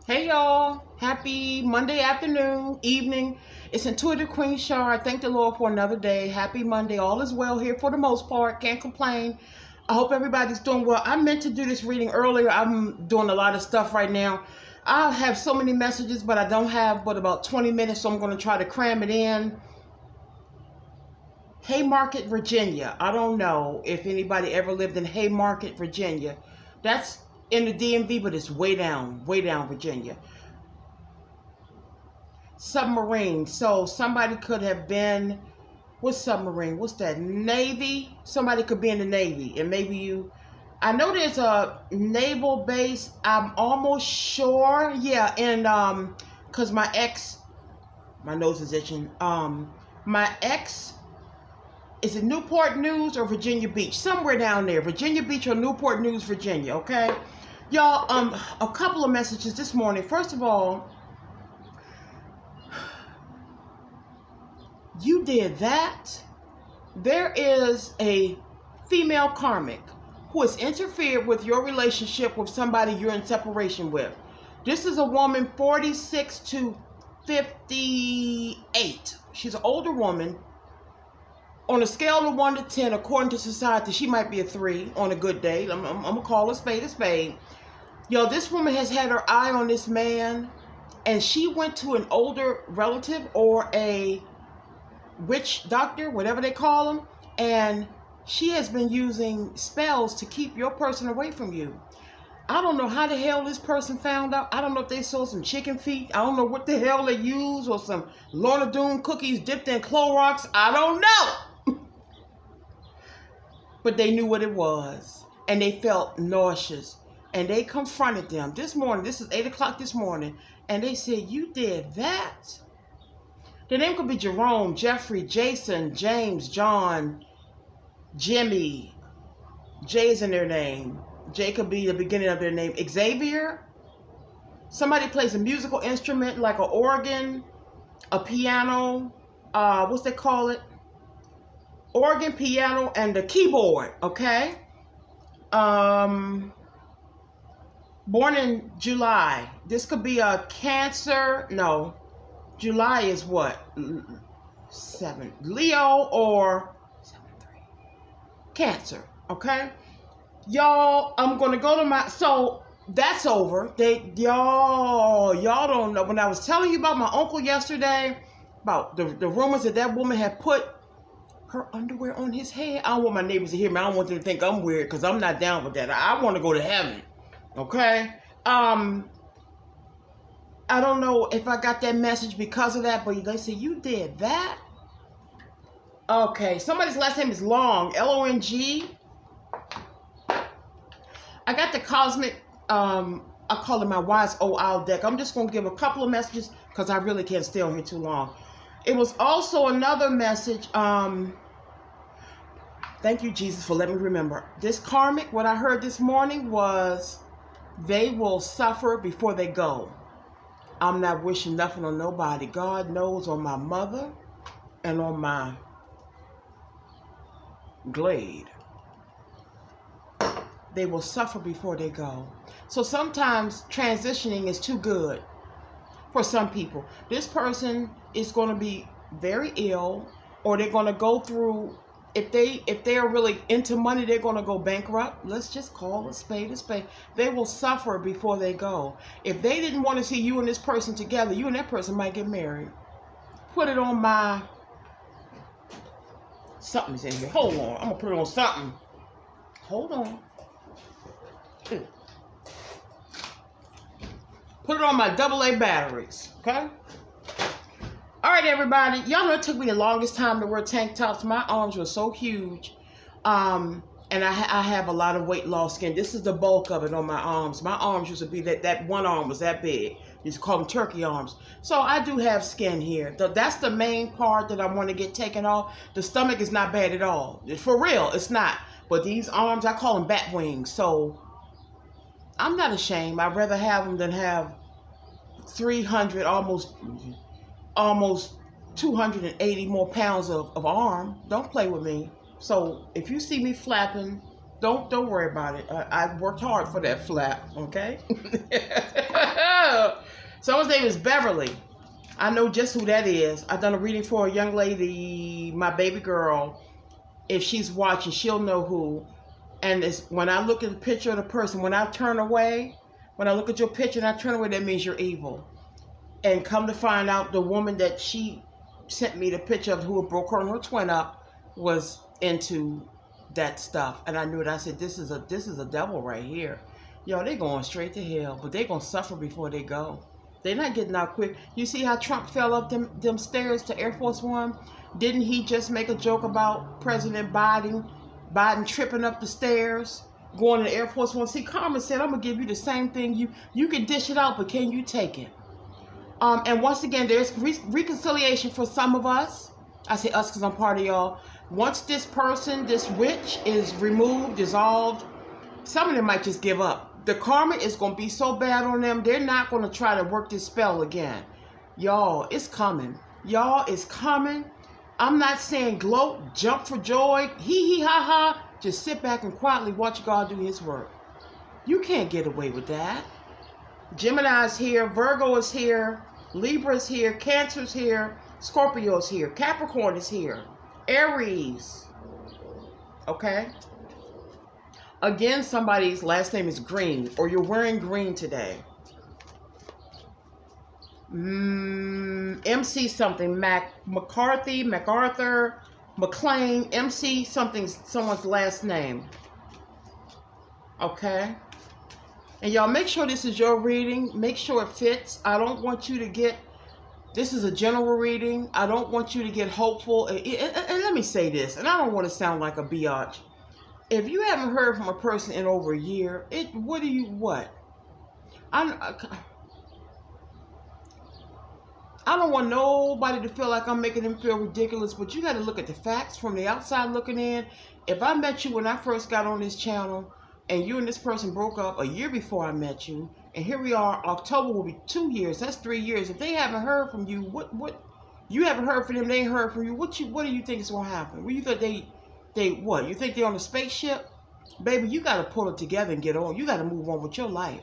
Hey y'all, happy Monday afternoon, evening. It's Intuitive Queen Shar. I thank the Lord for another day. Happy Monday. All is well here for the most part. Can't complain. I hope everybody's doing well. I meant to do this reading earlier. I'm doing a lot of stuff right now. I have so many messages, but I don't have but about 20 minutes, so I'm going to try to cram it in. Haymarket, Virginia. I don't know if anybody ever lived in Haymarket, Virginia. That's in the DMV, but it's way down Virginia. Submarine. So somebody could have been, what's submarine? What's that? Navy? Somebody could be in the Navy. And maybe you, I know there's a naval base. I'm almost sure. Yeah. And, cause my ex, my nose is itching. My ex, is it Newport News or Virginia Beach? Somewhere down there. Virginia Beach or Newport News, Virginia. Okay. Y'all, a couple of messages this morning. First of all, you did that. There is a female karmic who has interfered with your relationship with somebody you're in separation with. This is a woman 46 to 58. She's an older woman. On a scale of 1 to 10, according to society, she might be a 3 on a good day. I'm going to call a spade a spade. Yo, this woman has had her eye on this man, and she went to an older relative or a witch doctor, whatever they call them, and she has been using spells to keep your person away from you. I don't know how the hell this person found out. I don't know if they sold some chicken feet. I don't know what the hell they used, or some Lorna Doone cookies dipped in Clorox. I don't know. But they knew what it was, and they felt nauseous. And they confronted them this morning. This is 8 o'clock this morning. And they said, you did that? The name could be Jerome, Jeffrey, Jason, James, John, Jimmy. J is in their name. J could be the beginning of their name. Xavier. Somebody plays a musical instrument like an organ, a piano. What's they call it? Organ, piano, and the keyboard. Okay. Born in July. This could be a Cancer. No. July is what? 7. Leo or 7-3. Cancer. Okay? Y'all, I'm going to go to my... So, that's over. Y'all don't know. When I was telling you about my uncle yesterday, about the rumors that woman had put her underwear on his head. I don't want my neighbors to hear me. I don't want them to think I'm weird, because I'm not down with that. I want to go to heaven. Okay? I don't know if I got that message because of that, but they say, you did that? Okay, somebody's last name is Long, L-O-N-G. I got the cosmic, I call it my wise owl deck. I'm just going to give a couple of messages because I really can't stay on here too long. It was also another message. Thank you, Jesus, for letting me remember. This karmic, what I heard this morning was, they will suffer before they go. I'm not wishing nothing on nobody. God knows, on my mother and on my glade. They will suffer before they go. So sometimes transitioning is too good for some people. This person is going to be very ill, or they're going to go through, if they are really into money, they're going to go bankrupt. Let's just call a spade a spade. They will suffer before they go. If they didn't want to see you and this person together, you and that person might get married. Put it on my... Something's in here. Hold on. I'm going to put it on something. Hold on. Put it on my AA batteries. Okay? All right, everybody. Y'all know it took me the longest time to wear tank tops. My arms were so huge. And I have a lot of weight loss skin. This is the bulk of it on my arms. My arms used to be that one arm was that big. You used to call them turkey arms. So I do have skin here. That's the main part that I want to get taken off. The stomach is not bad at all. For real, it's not. But these arms, I call them bat wings. So I'm not ashamed. I'd rather have them than have 300, almost 280 more pounds of arm. Don't play with me. So if you see me flapping, don't worry about it. I worked hard for that flap, okay? Someone's name is Beverly. I know just who that is. I've done a reading for a young lady, my baby girl. If she's watching, she'll know who. And it's, when I look at the picture of the person, when I turn away, when I look at your picture and I turn away, that means you're evil. And come to find out, the woman that she sent me the picture of, who broke her and her twin up, was into that stuff. And I knew it. I said, this is a devil right here. Yo, they going straight to hell, but they gonna suffer before they go. They're not getting out quick. You see how Trump fell up them stairs to Air Force One? Didn't he just make a joke about President Biden tripping up the stairs, going to Air Force One? See, Carmen said, I'm going to give you the same thing. You can dish it out, but can you take it? And once again, there's reconciliation for some of us. I say us because I'm part of y'all. Once this person, this witch, is removed, dissolved, some of them might just give up. The karma is going to be so bad on them, they're not going to try to work this spell again. Y'all, it's coming. Y'all, it's coming. I'm not saying gloat, jump for joy, hee ha ha. Just sit back and quietly watch God do his work. You can't get away with that. Gemini's here, Virgo is here, Libra's here, Cancer's here, Scorpio's here, Capricorn is here, Aries. Okay? Again, somebody's last name is Green, or you're wearing green today. MC something, MacArthur, McLean, MC something, someone's last name. Okay? And y'all, make sure this is your reading. Make sure it fits. I don't want you to get, this is a general reading. I don't want you to get hopeful. And let me say this, and I don't want to sound like a biatch. If you haven't heard from a person in over a year, what? I don't want nobody to feel like I'm making them feel ridiculous, but you got to look at the facts from the outside looking in. If I met you when I first got on this channel, and you and this person broke up a year before I met you, and here we are, October will be 2 years, that's 3 years. If they haven't heard from you, what you haven't heard from them, they ain't heard from you, what do you think is going to happen? Well, you thought what? You think they're on a spaceship? Baby, you got to pull it together and get on. You got to move on with your life.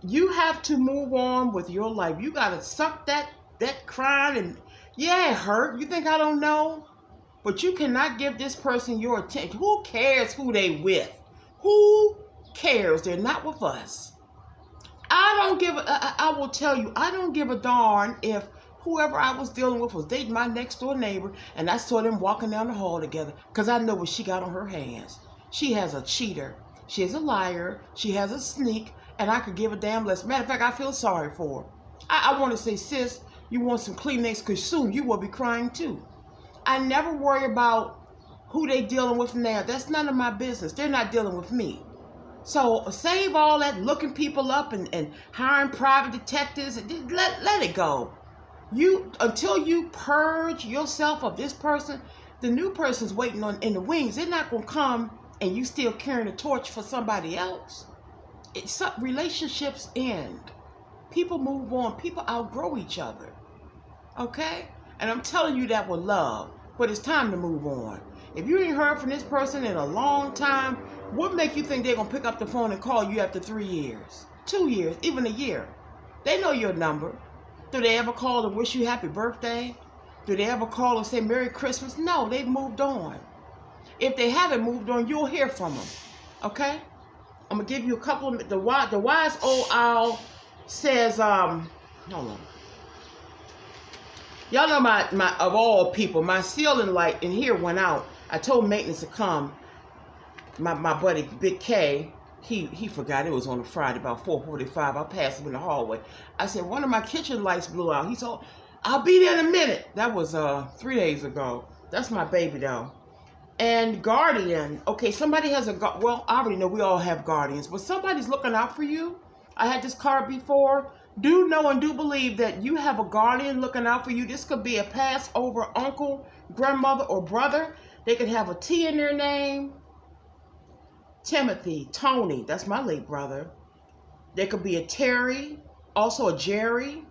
You have to move on with your life. You got to suck that crying and, yeah, it hurt. You think I don't know? But you cannot give this person your attention. Who cares who they with? Who cares? They're not with us. I will tell you, I don't give a darn if whoever I was dealing with was dating my next door neighbor and I saw them walking down the hall together, because I know what she got on her hands. She has a cheater. She is a liar. She has a sneak, and I could give a damn less. Matter of fact, I feel sorry for her. I want to say, sis, you want some Kleenex, because soon you will be crying too. I never worry about who they dealing with now. That's none of my business. They're not dealing with me. So save all that looking people up and hiring private detectives. Let it go. Until you purge yourself of this person, the new person's waiting in the wings. They're not going to come and you still carrying a torch for somebody else. Relationships end. People move on. People outgrow each other. Okay? And I'm telling you that with love. But it's time to move on. If you ain't heard from this person in a long time, what make you think they're going to pick up the phone and call you after 3 years, 2 years, even a year? They know your number. Do they ever call and wish you happy birthday? Do they ever call and say Merry Christmas? No, they've moved on. If they haven't moved on, you'll hear from them. Okay? I'm going to give you a couple of, the wise old owl says, hold on. Y'all know my of all people, my ceiling light in here went out. I told maintenance to come. My buddy, Big K, he forgot it was on a Friday, about 4:45. I passed him in the hallway. I said, one of my kitchen lights blew out. He said, I'll be there in a minute. That was 3 days ago. That's my baby, though. And guardian. Okay, somebody has well, I already know we all have guardians, but somebody's looking out for you. I had this card before. Do know and do believe that you have a guardian looking out for you. This could be a Passover uncle, grandmother, or brother. They could have a T in their name. Timothy, Tony, that's my late brother. There could be a Terry, also a Jerry.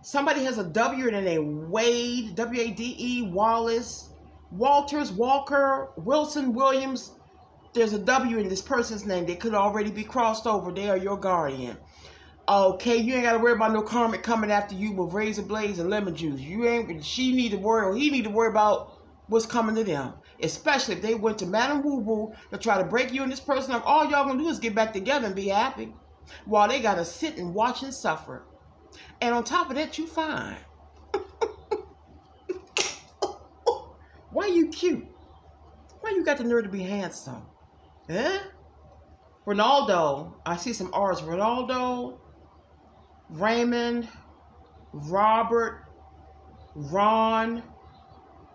Somebody has a W in their name. Wade, W-A-D-E, Wallace, Walters, Walker, Wilson, Williams. there's a W in this person's name. They could already be crossed over. They are your guardian. Okay, you ain't got to worry about no karmic coming after you with razor blades and lemon juice. She need to worry, or he need to worry about what's coming to them. Especially if they went to Madam Woo Woo to try to break you and this person up. All y'all gonna do is get back together and be happy, while they gotta sit and watch and suffer. And on top of that, you fine. Why you cute? Why you got the nerve to be handsome? Eh? Ronaldo. I see some R's. Ronaldo, Raymond, Robert, Ron,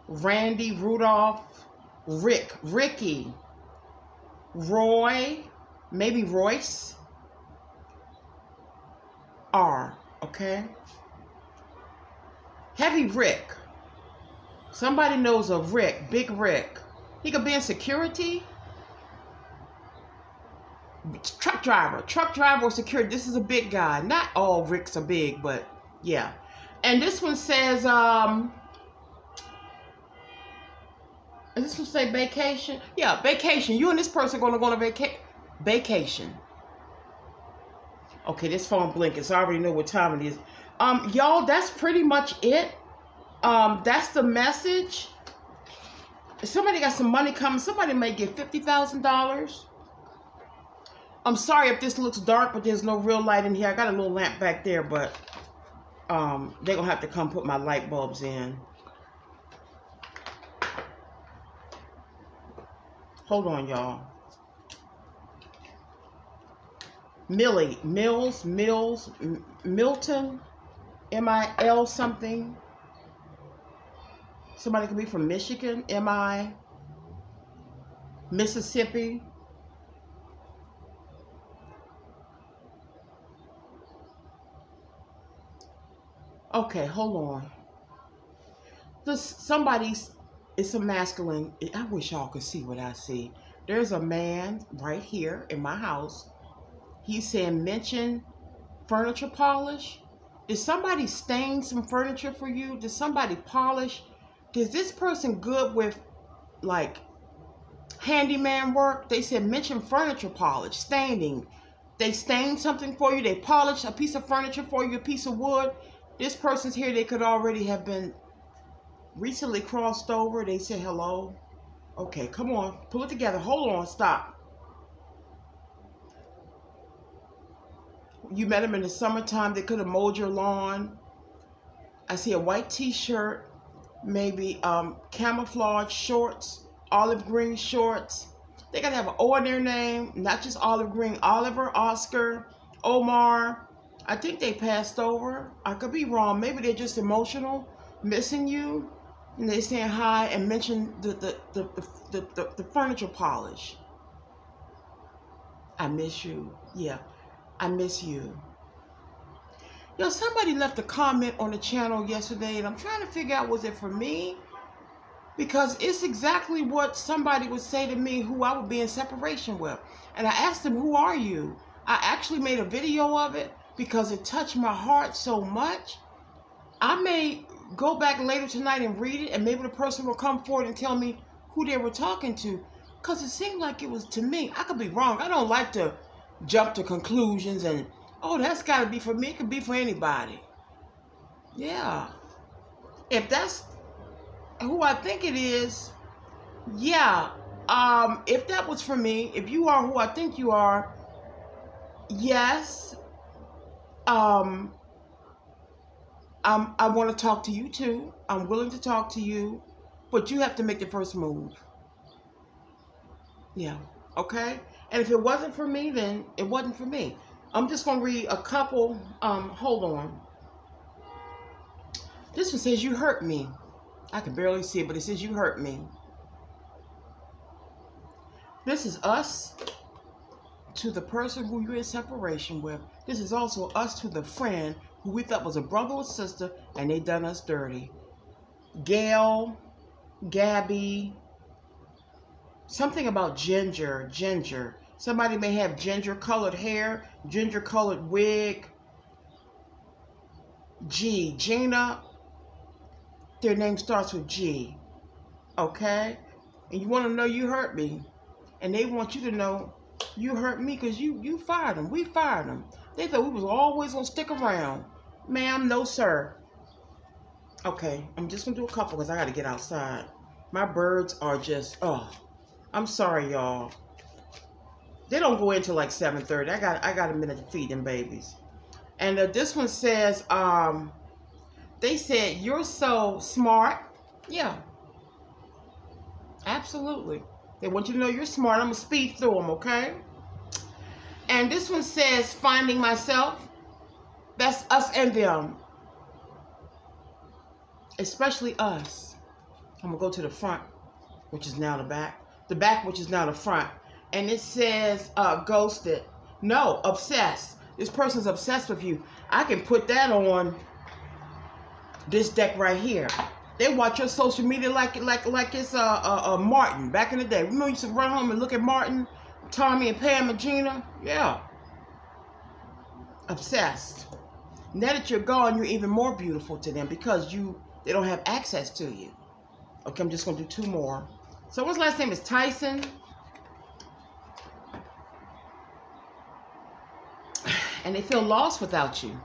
Randy, Rudolph, Rick, Ricky, Roy, maybe Royce, R, okay? Heavy Rick. Somebody knows a Rick, Big Rick. He could be in security. Truck driver or security. This is a big guy. Not all Ricks are big, but yeah. And this one says, does this one say vacation? Yeah, vacation. You and this person are going to go on vacation. Okay, this phone blinking, so I already know what time it is. Y'all, that's pretty much it. That's the message. If somebody got some money coming, somebody may get $50,000. I'm sorry if this looks dark, but there's no real light in here. I got a little lamp back there, but they're going to have to come put my light bulbs in. Hold on, y'all. Milton, M-I-L something. Somebody could be from Michigan, M-I, Mississippi. Okay, hold on. It's a masculine. I wish y'all could see what I see. There's a man right here in my house. He's saying mention furniture polish. Did somebody stain some furniture for you? Did somebody polish? Is this person good with like handyman work? They said mention furniture polish, staining. They stained something for you. They polished a piece of furniture for you, a piece of wood. This person's here. They could already have been recently crossed over. They said hello. Okay, come on. Pull it together. Hold on. Stop. You met them in the summertime. They could have mowed your lawn. I see a white t-shirt. Maybe camouflage shorts. Olive green shorts. They got to have an O in their name. Not just olive green. Oliver, Oscar, Omar. I think they passed over. I could be wrong. Maybe they're just emotional, missing you, and they saying hi and mention the furniture polish. I miss you. Yeah, I miss you. Yo, somebody left a comment on the channel yesterday, and I'm trying to figure out, was it for me? Because it's exactly what somebody would say to me who I would be in separation with. And I asked them, who are you? I actually made a video of it, because it touched my heart so much. I may go back later tonight and read it, and maybe the person will come forward and tell me who they were talking to, because it seemed like it was to me. I could be wrong. I don't like to jump to conclusions and, oh, that's got to be for me. It could be for anybody. Yeah. If that's who I think it is, yeah. If that was for me, if you are who I think you are, yes. I want to talk to you too. I'm willing to talk to you, but you have to make the first move. Yeah. Okay. And if it wasn't for me, then it wasn't for me. I'm just going to read a couple. Hold on. This one says, you hurt me. I can barely see it, but it says, you hurt me. This is us to the person who you're in separation with. This is also us to the friend who we thought was a brother or sister, and they done us dirty. Gail, Gabby, something about ginger. Somebody may have ginger colored hair, ginger colored wig. G, Gina, their name starts with G. Okay? And you want to know you hurt me. and they want you to know you hurt me because you fired them. We fired them. They thought we was always gonna stick around. Ma'am, no sir. Okay, I'm just gonna do a couple because I gotta get outside. My birds are just, oh, I'm sorry, y'all. They don't go into like 7:30. I got a minute to feed them babies. And this one says, they said, you're so smart. Yeah, absolutely. They want you to know you're smart. I'm going to speed through them, okay? And this one says, finding myself. That's us and them. Especially us. I'm going to go to the front, which is now the back. The back, which is now the front. And it says, ghosted. No, obsessed. This person's obsessed with you. I can put that on this deck right here. They watch your social media like it's Martin back in the day. Remember you used to run home and look at Martin, Tommy, and Pam and Gina? Yeah. Obsessed. Now that you're gone, you're even more beautiful to them because they don't have access to you. Okay, I'm just gonna do two more. Someone's last name is Tyson. And they feel lost without you.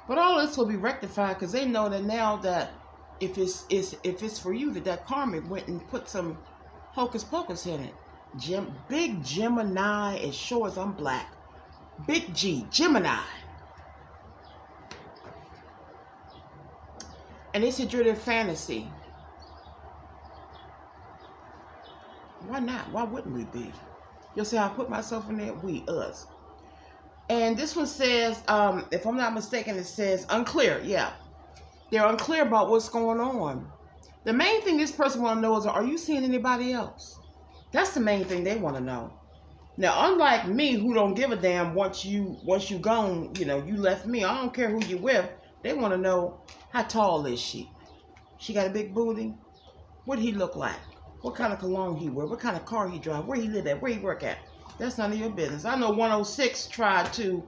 But all this will be rectified because they know that now that if it's for you, that karmic went and put some hocus pocus in it. Big Gemini, as sure as I'm black. Big G, Gemini. And they said you're their fantasy. Why not? Why wouldn't we be? You'll say, I put myself in there. We, us. And this one says, if I'm not mistaken, it says unclear. Yeah. They're unclear about what's going on. The main thing this person want to know is, are you seeing anybody else? That's the main thing they want to know. Now, unlike me, who don't give a damn once you gone, you left me. I don't care who you with. They want to know, how tall is she? She got a big booty? What he look like? What kind of cologne he wear? What kind of car he drive? Where he live at? Where he work at? That's none of your business. I know 106 tried to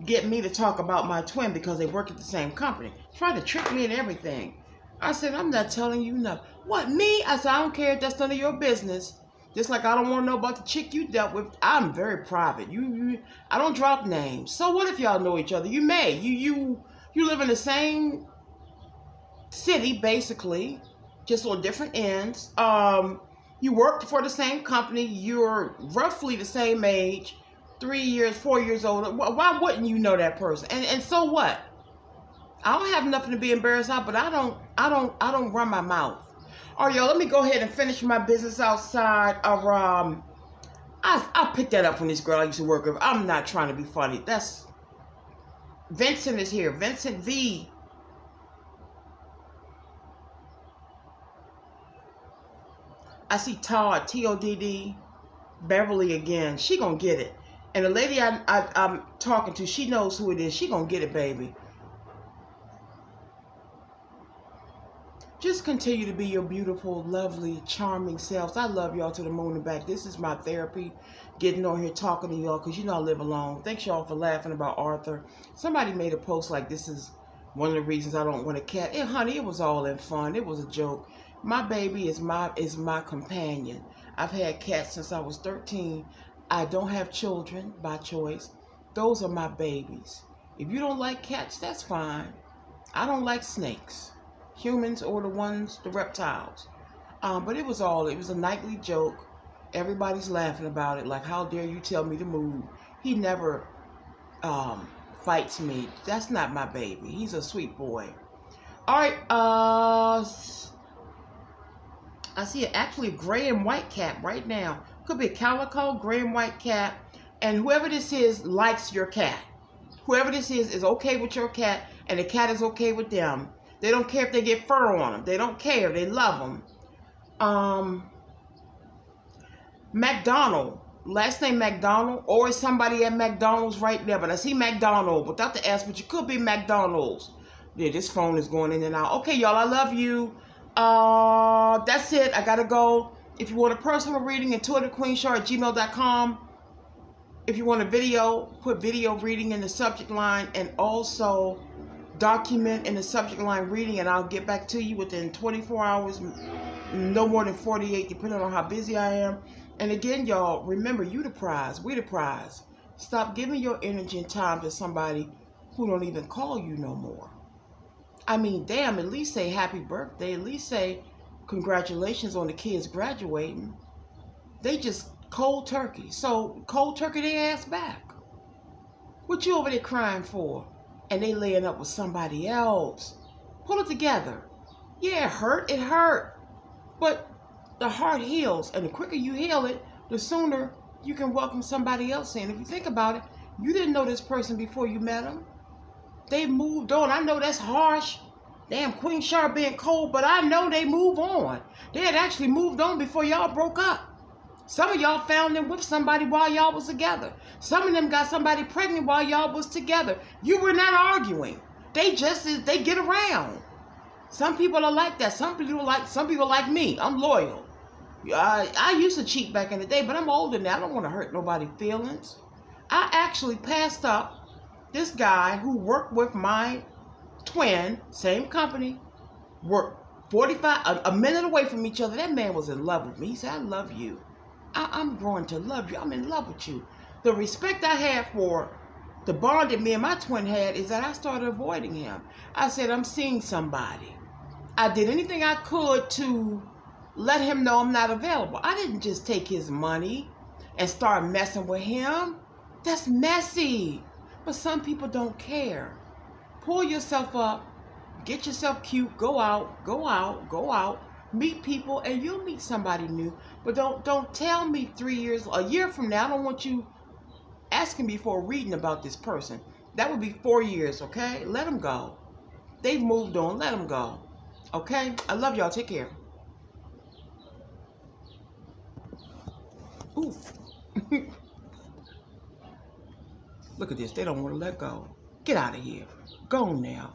get me to talk about my twin because they work at the same company. Tried to trick me and everything. I said, I'm not telling you nothing. What, me? I said, I don't care if that's none of your business. Just like I don't want to know about the chick you dealt with. I'm very private. I don't drop names. So what if y'all know each other? You may. You live in the same city, basically, just on different ends. You work for the same company. You're roughly the same age, 3 years, 4 years older. Why wouldn't you know that person? And so what? I don't have nothing to be embarrassed of, but I don't run my mouth. All right, y'all, let me go ahead and finish my business outside of I picked that up from this girl I used to work with. I'm not trying to be funny. That's Vincent is here. Vincent V. I see Todd, T-O-D-D, Beverly again. She gonna get it. And the lady I'm talking to, she knows who it is. She gonna get it, baby. Just continue to be your beautiful, lovely, charming selves. I love y'all to the moon and back. This is my therapy, getting on here talking to y'all because I live alone. Thanks y'all for laughing about Arthur. Somebody made a post like this is one of the reasons I don't want a cat. Honey, it was all in fun. It was a joke. My baby is my companion. I've had cats since I was 13. I don't have children by choice. Those are my babies. If you don't like cats, that's fine. I don't like snakes. Humans or the reptiles. But it was a nightly joke. Everybody's laughing about it. Like, how dare you tell me to move? He never fights me. That's not my baby. He's a sweet boy. All right, I see actually a gray and white cat right now. Could be a calico, gray and white cat. And whoever this is likes your cat. Whoever this is okay with your cat, and the cat is okay with them. They don't care if they get fur on them. They don't care. They love them. McDonald. Last name McDonald. Or is somebody at McDonald's right there? But I see McDonald without the S, but you could be McDonald's. Yeah, this phone is going in and out. Okay, y'all, I love you. That's it. I gotta go. If you want a personal reading, intuitivequeenshow@gmail.com. If you want a video, put video reading in the subject line, and also document in the subject line reading, and I'll get back to you within 24 hours no more than 48, depending on how busy I am. And again, y'all, remember, you the prize. We the prize. Stop giving your energy and time to somebody who don't even call you no more. I mean, damn, at least say happy birthday. At least say congratulations on the kids graduating. They just cold turkey. So cold turkey their ass back. What you over there crying for? And they laying up with somebody else. Pull it together. Yeah, it hurt. It hurt. But the heart heals. And the quicker you heal it, the sooner you can welcome somebody else in. If you think about it, you didn't know this person before you met them. They moved on. I know that's harsh. Damn, Queen Sharp being cold, but I know they move on. They had actually moved on before y'all broke up. Some of y'all found them with somebody while y'all was together. Some of them got somebody pregnant while y'all was together. You were not arguing. They get around. Some people are like that. Some people like me. I'm loyal. I used to cheat back in the day, but I'm older now. I don't want to hurt nobody's feelings. I actually passed up this guy who worked with my twin, same company, worked 45, a minute away from each other. That man was in love with me. He said, I love you. I'm growing to love you. I'm in love with you. The respect I had for the bond that me and my twin had is that I started avoiding him. I said, I'm seeing somebody. I did anything I could to let him know I'm not available. I didn't just take his money and start messing with him. That's messy. But some people don't care. Pull yourself up. Get yourself cute. Go out. Meet people, and you'll meet somebody new. But don't tell me 3 years, a year from now. I don't want you asking me for reading about this person. That would be 4 years, okay? Let them go. They've moved on. Let them go. Okay? I love y'all. Take care. Ooh. Look at this. They don't want to let go. Get out of here. Go now.